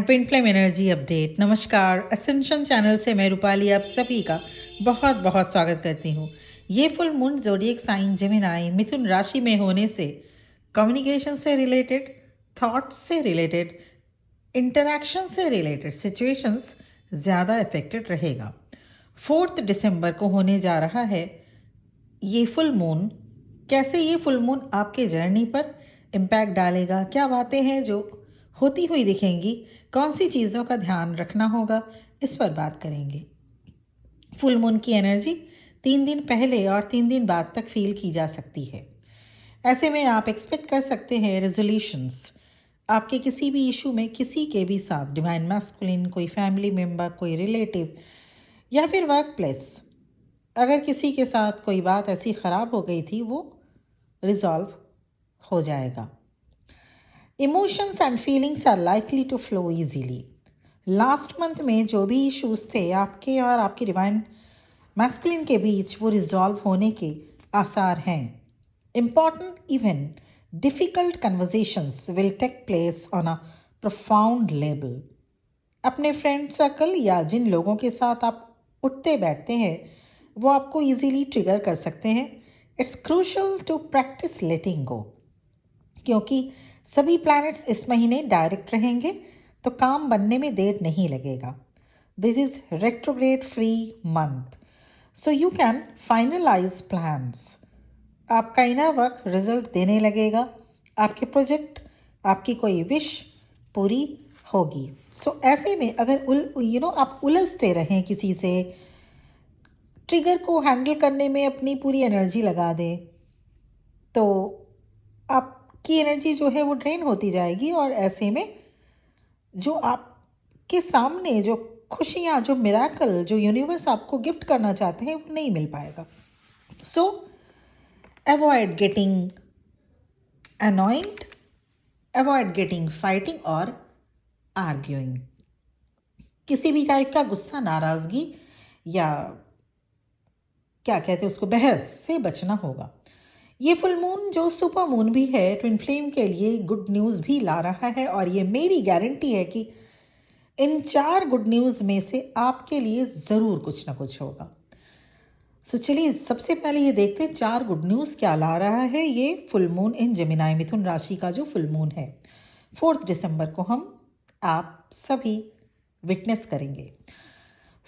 Twin flame energy update. नमस्कार, ascension channel से मैं रूपाली आप सभी का बहुत बहुत स्वागत करती हूँ। ये full moon zodiac sign Gemini मिथुन राशि में होने से कम्युनिकेशन से रिलेटेड, थॉट्स से रिलेटेड, इंटरैक्शन से रिलेटेड सिचुएशंस ज़्यादा इफेक्टेड रहेगा। 4 दिसंबर को होने जा रहा है ये फुल मून। कैसे ये फुल मून आपके जर्नी पर इम्पैक्ट डालेगा, क्या बातें हैं जो होती हुई दिखेंगी, कौन सी चीज़ों का ध्यान रखना होगा, इस पर बात करेंगे। फुल मून की एनर्जी 3 दिन पहले और 3 दिन बाद तक फील की जा सकती है। ऐसे में आप एक्सपेक्ट कर सकते हैं रेजोल्यूशंस आपके किसी भी इशू में, किसी के भी साथ, डिवाइन मैस्कुलिन, कोई फैमिली मेम्बर, कोई रिलेटिव या फिर वर्क प्लेस। अगर किसी के साथ कोई बात ऐसी ख़राब हो गई थी, वो रिजॉल्व हो जाएगा। Emotions and feelings are likely to flow easily. Last month में जो भी इश्यूज थे आपके और आपके डिवाइन मैस्कुलिन के बीच, वो रिजॉल्व होने के आसार हैं। Important even difficult conversations will take place on a profound level. अपने फ्रेंड सर्कल या जिन लोगों के साथ आप उठते बैठते हैं, वो आपको इजीली ट्रिगर कर सकते हैं। इट्स क्रूशल टू प्रैक्टिस लेटिंग गो, क्योंकि सभी प्लैनेट्स इस महीने डायरेक्ट रहेंगे, तो काम बनने में देर नहीं लगेगा। This is retrograde free month, so you can finalise plans. आपका इनर वर्क रिजल्ट देने लगेगा। आपके प्रोजेक्ट, आपकी कोई विश पूरी होगी। सो ऐसे में अगर आप उलझते रहें किसी से, ट्रिगर को हैंडल करने में अपनी पूरी एनर्जी लगा दें, तो आपकी एनर्जी जो है वो ड्रेन होती जाएगी। और ऐसे में जो आपके सामने जो खुशियाँ, जो मिराकल, जो यूनिवर्स आपको गिफ्ट करना चाहते हैं, वो नहीं मिल पाएगा। सो avoid getting annoying, avoid getting fighting और आर्ग्यूइंग। किसी भी टाइप का गुस्सा, नाराज़गी या क्या कहते हैं उसको, बहस से बचना होगा। ये फुल मून जो सुपर मून भी है, ट्विन फ्लेम के लिए गुड न्यूज़ भी ला रहा है। और ये मेरी गारंटी है कि इन 4 गुड न्यूज़ में से आपके लिए ज़रूर कुछ ना कुछ होगा। सो चलिए सबसे पहले ये देखते हैं 4 गुड न्यूज़ क्या ला रहा है ये फुल मून इन जेमिनाई मिथुन राशि का जो फुल मून है। 4 दिसंबर को हम आप सभी विटनेस करेंगे।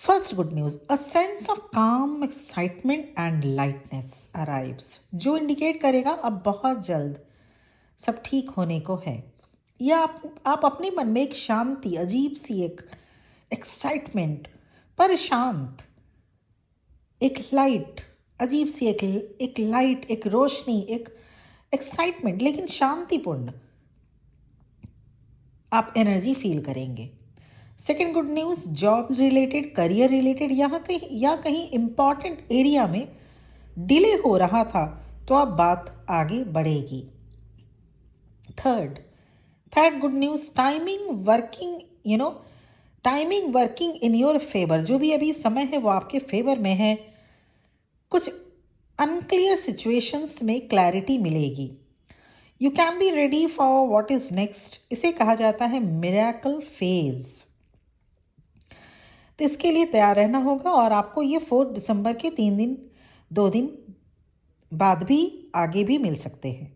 First good news, a sense of काम, एक्साइटमेंट एंड लाइटनेस अराइव्स, जो इंडिकेट करेगा अब बहुत जल्द सब ठीक होने को है। या आप अपने मन में एक शांति, अजीब सी एक एक्साइटमेंट, पर शांत, एक लाइट, अजीब सी एक लाइट, एक रोशनी, एक एक्साइटमेंट, लेकिन शांतिपूर्ण आप एनर्जी फील करेंगे। Second good news, job related, career related, या कहीं इंपॉर्टेंट एरिया में डिले हो रहा था, तो अब बात आगे बढ़ेगी। Third good news, timing working in your favour. जो भी अभी समय है वो आपके फेवर में है। कुछ अनक्लियर सिचुएशंस में क्लैरिटी मिलेगी। You can be ready for what is next. इसे कहा जाता है मिरेकल फेज। तो इसके लिए तैयार रहना होगा। और आपको ये 4 दिसंबर के 3 दिन, 2 दिन बाद भी आगे भी मिल सकते हैं।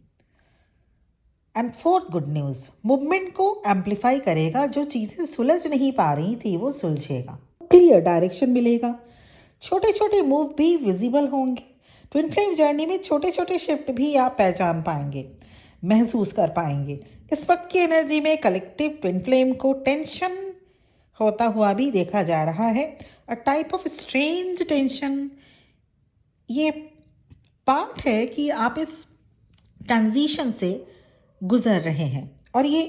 And fourth good news, movement को एम्पलीफाई करेगा। जो चीज़ें सुलझ नहीं पा रही थी वो सुलझेगा, क्लियर डायरेक्शन मिलेगा। छोटे छोटे मूव भी विजिबल होंगे। ट्विन फ्लेम जर्नी में छोटे छोटे शिफ्ट भी आप पहचान पाएंगे, महसूस कर पाएंगे। इस वक्त की एनर्जी में कलेक्टिव ट्विन फ्लेम को टेंशन होता हुआ भी देखा जा रहा है। A type of strange tension. ये पार्ट है कि आप इस ट्रांजिशन से गुजर रहे हैं। और ये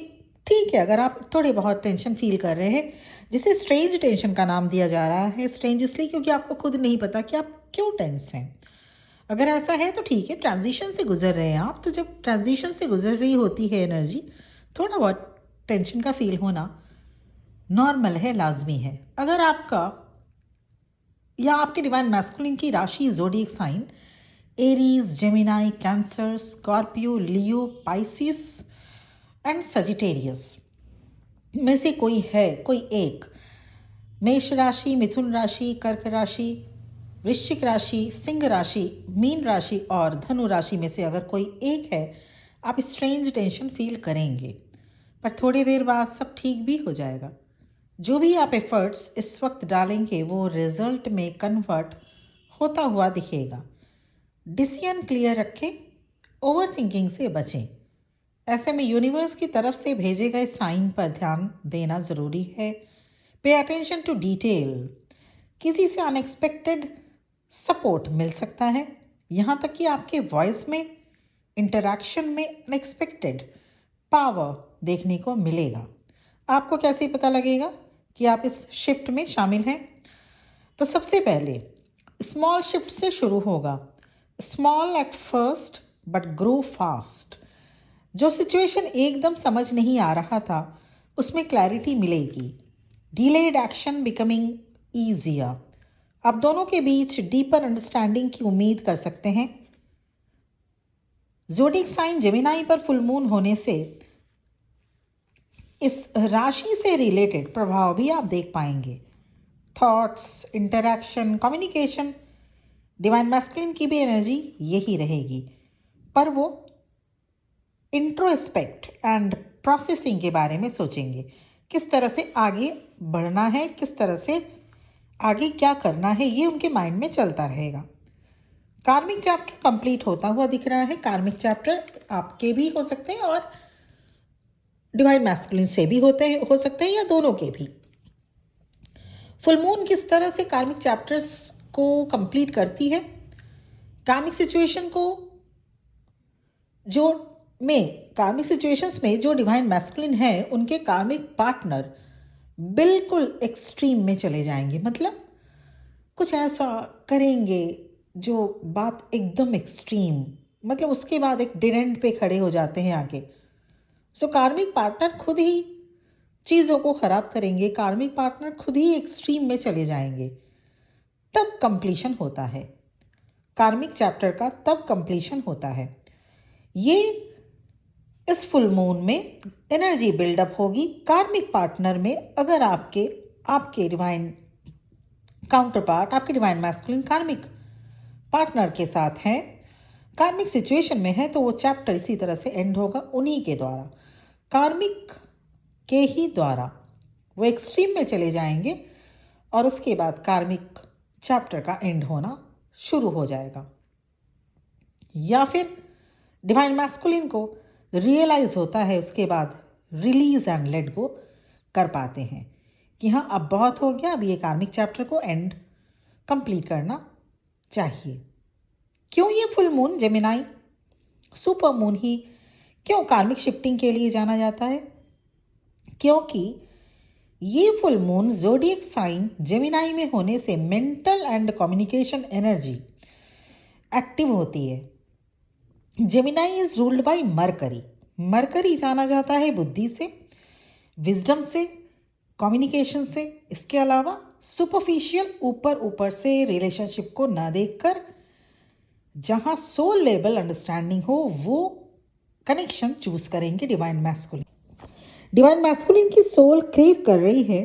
ठीक है अगर आप थोड़े बहुत टेंशन फील कर रहे हैं, जिसे स्ट्रेंज टेंशन का नाम दिया जा रहा है। स्ट्रेंज इसलिए क्योंकि आपको खुद नहीं पता कि आप क्यों टेंस हैं। अगर ऐसा है तो ठीक है, ट्रांजिशन से गुजर रहे हैं आप, तो जब ट्रांजिशन से गुजर रही होती है एनर्जी, थोड़ा बहुत टेंशन का फील होना नॉर्मल है, लाजमी है। अगर आपका या आपके डिवाइन मैस्कुलिन की राशि zodiac sign Aries, Gemini, Cancer, Scorpio, Leo, Pisces and Sagittarius, में से कोई है, कोई एक, मेष राशि, मिथुन राशि, कर्क राशि, वृश्चिक राशि, सिंह राशि, मीन राशि और धनु राशि में से अगर कोई एक है, आप स्ट्रेंज टेंशन फील करेंगे, पर थोड़ी देर बाद सब ठीक भी हो जाएगा। जो भी आप एफर्ट्स इस वक्त डालेंगे वो रिजल्ट में कन्वर्ट होता हुआ दिखेगा। डिसीजन क्लियर रखें, ओवर थिंकिंग से बचें। ऐसे में यूनिवर्स की तरफ से भेजे गए साइन पर ध्यान देना ज़रूरी है। Pay attention to detail. किसी से अनएक्सपेक्टेड सपोर्ट मिल सकता है, यहाँ तक कि आपके वॉइस में, इंटरैक्शन में अनएक्सपेक्टेड पावर देखने को मिलेगा। आपको कैसे पता लगेगा कि आप इस शिफ्ट में शामिल हैं? तो सबसे पहले स्मॉल शिफ्ट से शुरू होगा। Small at first but grow fast. जो सिचुएशन एकदम समझ नहीं आ रहा था उसमें क्लैरिटी मिलेगी। Delayed action becoming easier. आप दोनों के बीच डीपर अंडरस्टैंडिंग की उम्मीद कर सकते हैं। ज़ोडिएक साइन जेमिनाई पर फुल मून होने से इस राशि से रिलेटेड प्रभाव भी आप देख पाएंगे। Thoughts, interaction, communication, divine masculine की भी एनर्जी यही रहेगी, पर वो इंट्रोस्पेक्ट एंड प्रोसेसिंग के बारे में सोचेंगे। किस तरह से आगे बढ़ना है, किस तरह से आगे क्या करना है, ये उनके माइंड में चलता रहेगा। कार्मिक चैप्टर कंप्लीट होता हुआ दिख रहा है। कार्मिक चैप्टर आपके भी हो सकते हैं और डिवाइन मैस्कुलिन से भी हो सकते हैं या दोनों के भी। फुल मून किस तरह से कार्मिक चैप्टर्स को कंप्लीट करती है? कार्मिक सिचुएशन को जो कार्मिक सिचुएशंस में जो डिवाइन मैस्कुलिन है उनके कार्मिक पार्टनर बिल्कुल एक्सट्रीम में चले जाएंगे। मतलब कुछ ऐसा करेंगे जो बात एकदम एक्सट्रीम, मतलब उसके बाद एक डेड एंड पे खड़े हो जाते हैं आगे। सो कार्मिक पार्टनर खुद ही चीज़ों को ख़राब करेंगे, कार्मिक पार्टनर खुद ही एक्सट्रीम में चले जाएंगे, तब कंप्लीशन होता है। कार्मिक चैप्टर का तब कंप्लीशन होता है। ये इस फुल मून में एनर्जी बिल्डअप होगी कार्मिक पार्टनर में। अगर आपके डिवाइन काउंटर पार्ट, आपके डिवाइन मैस्कुलिन कार्मिक पार्टनर के साथ हैं, कार्मिक सिचुएशन में है, तो वो चैप्टर इसी तरह से एंड होगा उन्हीं के द्वारा, कार्मिक के ही द्वारा। वो एक्सट्रीम में चले जाएंगे और उसके बाद कार्मिक चैप्टर का एंड होना शुरू हो जाएगा। या फिर डिवाइन मैस्कुलिन को रियलाइज होता है, उसके बाद रिलीज एंड लेट गो कर पाते हैं कि हाँ अब बहुत हो गया, अब ये कार्मिक चैप्टर को एंड कंप्लीट करना चाहिए। क्यों ये full moon Gemini super moon ही क्यों कार्मिक शिफ्टिंग के लिए जाना जाता है? क्योंकि ये full moon zodiac sign Gemini में होने से mental and communication energy active होती है। Gemini is ruled by Mercury. Mercury जाना जाता है बुद्धि से, विजडम से, कम्युनिकेशन से। इसके अलावा सुपरफिशियल ऊपर ऊपर से रिलेशनशिप को ना देखकर जहाँ सोल लेवल अंडरस्टैंडिंग हो वो कनेक्शन चूज करेंगे डिवाइन मैस्कुलिन। डिवाइन मैस्कुलिन की सोल क्रेव कर रही है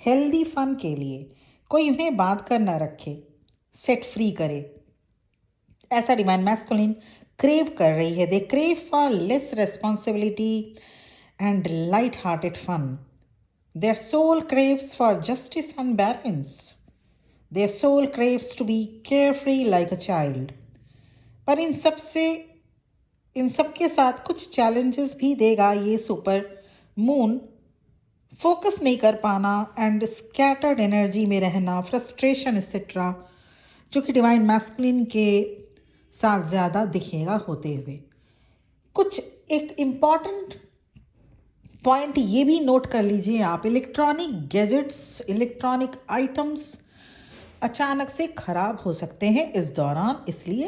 हेल्दी फन के लिए, कोई उन्हें बांध कर ना रखे, सेट फ्री करे, ऐसा डिवाइन मैस्कुलिन क्रेव कर रही है। They crave for less responsibility and light hearted fun. Their soul craves for justice and balance. Their soul craves to be care free like a child. पर इन सब के साथ कुछ चैलेंजेस भी देगा ये सुपर मून। फोकस नहीं कर पाना एंड स्कैटर्ड एनर्जी में रहना, फ्रस्ट्रेशन एक्सेट्रा, जो कि डिवाइन मैस्कुलिन के साथ ज़्यादा दिखेगा होते हुए। कुछ एक इम्पॉर्टेंट पॉइंट ये भी नोट कर लीजिए आप, इलेक्ट्रॉनिक गैजेट्स, इलेक्ट्रॉनिक आइटम्स अचानक से खराब हो सकते हैं इस दौरान, इसलिए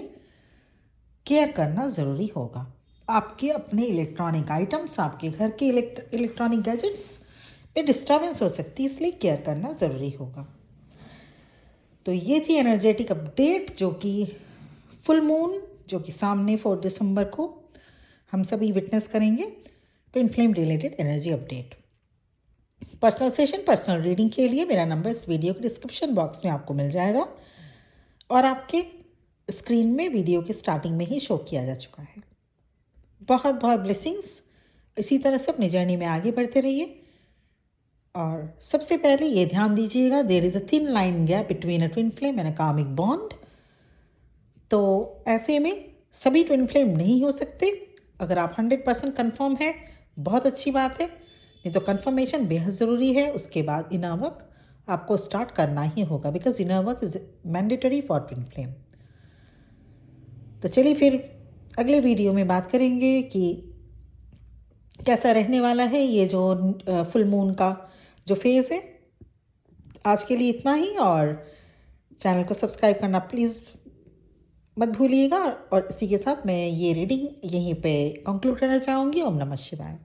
केयर करना ज़रूरी होगा। आपके अपने इलेक्ट्रॉनिक आइटम्स, आपके घर के इलेक्ट्रॉनिक गैजेट्स में डिस्टर्बेंस हो सकती है, इसलिए केयर करना ज़रूरी होगा। तो ये थी एनर्जेटिक अपडेट जो कि फुल मून जो कि सामने 4 दिसंबर को हम सभी विटनेस करेंगे, twin flame related energy update. Personal session, personal reading के लिए मेरा नंबर इस वीडियो के डिस्क्रिप्शन बॉक्स में आपको मिल जाएगा और आपके स्क्रीन में वीडियो के स्टार्टिंग में ही शो किया जा चुका है। बहुत बहुत ब्लेसिंग्स। इसी तरह से अपनी जर्नी में आगे बढ़ते रहिए। और सबसे पहले ये ध्यान दीजिएगा, there is a thin line gap between a twin flame and a karmic bond. तो ऐसे में सभी ट्विन फ्लेम नहीं हो सकते। अगर आप 100% कन्फर्म है, बहुत अच्छी बात है, नहीं तो कन्फर्मेशन बेहद ज़रूरी है। उसके बाद इनर वर्क आपको स्टार्ट करना ही होगा, because inner work is mandatory for twin flame. तो चलिए फिर अगले वीडियो में बात करेंगे कि कैसा रहने वाला है ये जो फुल मून का जो फेज़ है। आज के लिए इतना ही, और चैनल को सब्सक्राइब करना प्लीज़ मत भूलिएगा। और इसी के साथ मैं ये रीडिंग यहीं पे कंक्लूड करना चाहूँगी। ओम नमः शिवाय।